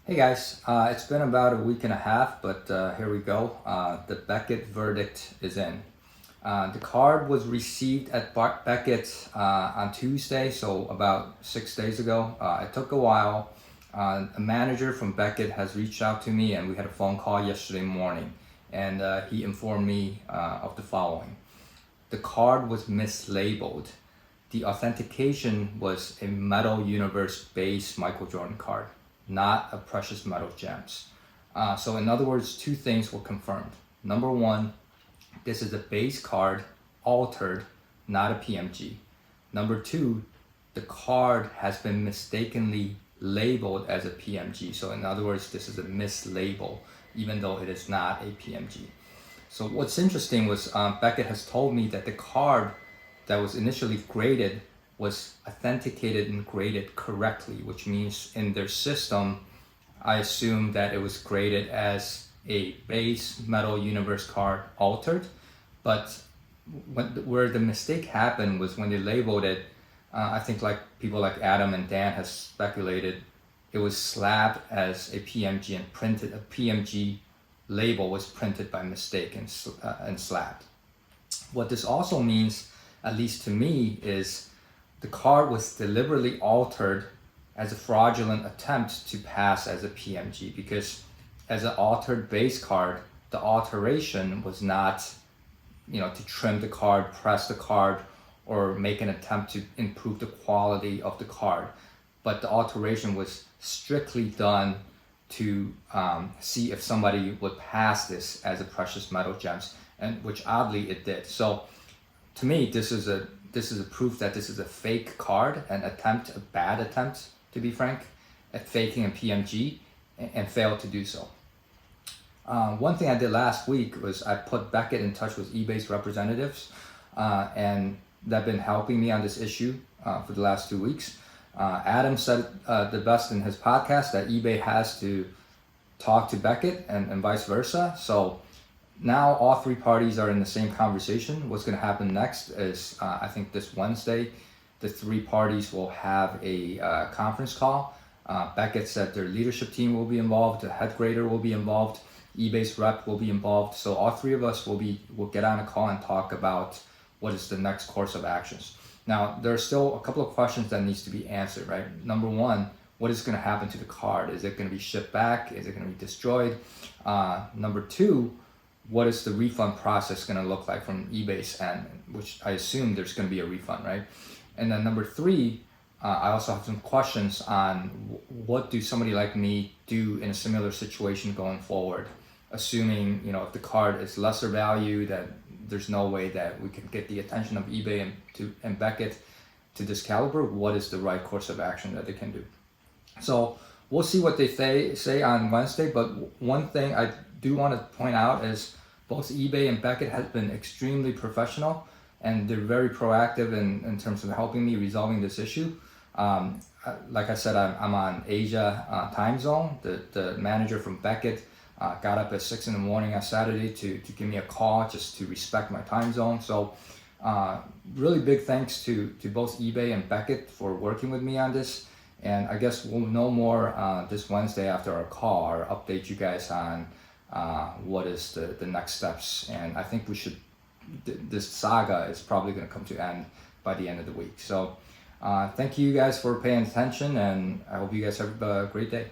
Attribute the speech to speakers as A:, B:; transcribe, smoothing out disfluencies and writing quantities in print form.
A: Hey guys, it's been about a week and a half, but here we go. The Beckett verdict is in. The card was received at Beckett on Tuesday, so about 6 days ago. It took a while. A manager from Beckett has reached out to me, and we had a phone call yesterday morning, and he informed me of the following. The card was mislabeled. The authentication was a Metal Universe base Michael Jordan card, not a precious metal gems. So in other words, two things were confirmed. Number one, this is a base card, altered, not a PMG. Number two, the card has been mistakenly labeled as a PMG. So in other words, this is a mislabel, even though it is not a PMG. So what's interesting was Beckett has told me that the card that was initially graded was authenticated and graded correctly, which means in their system, I assume that it was graded as a base Metal Universe card altered. But where the mistake happened was when they labeled it, I think like people like Adam and Dan has speculated, it was slabbed as a PMG and printed, a PMG label was printed by mistake and slabbed. What this also means, at least to me, is the card was deliberately altered as a fraudulent attempt to pass as a PMG, because as an altered base card, the alteration was not, to trim the card, press the card, or make an attempt to improve the quality of the card. But the alteration was strictly done to see if somebody would pass this as a precious metal gems, and which oddly it did. So to me, this is a proof that this is a fake card, a bad attempt, to be frank, at faking a PMG, and failed to do so. One thing I did last week was I put Beckett in touch with eBay's representatives, and they've been helping me on this issue for the last 2 weeks. Adam said the best in his podcast that eBay has to talk to Beckett and vice versa. So now all three parties are in the same conversation. What's going to happen next is I think this Wednesday, the three parties will have a conference call. Beckett said their leadership team will be involved, the head grader will be involved, eBay's rep will be involved. So all three of us will get on a call and talk about what is the next course of actions. Now, there's still a couple of questions that needs to be answered, right? Number one, what is going to happen to the card? Is it going to be shipped back? Is it going to be destroyed? Number two, what is the refund process going to look like from eBay's end, which I assume there's going to be a refund, right? And then number three, I also have some questions on what do somebody like me do in a similar situation going forward, assuming, if the card is lesser value, that there's no way that we can get the attention of eBay and Beckett to this caliber. What is the right course of action that they can do? So we'll see what they say on Wednesday. But one thing I do want to point out is both eBay and Beckett has been extremely professional, and they're very proactive in terms of helping me resolving this issue. Like I said, I'm on Asia time zone. The manager from Beckett got up at 6 in the morning on Saturday to give me a call just to respect my time zone. So really big thanks to both eBay and Beckett for working with me on this. And I guess we'll know more this Wednesday after our call, or update you guys on what is the next steps. And I think this saga is probably going to come to end by the end of the week. So thank you guys for paying attention, and I hope you guys have a great day.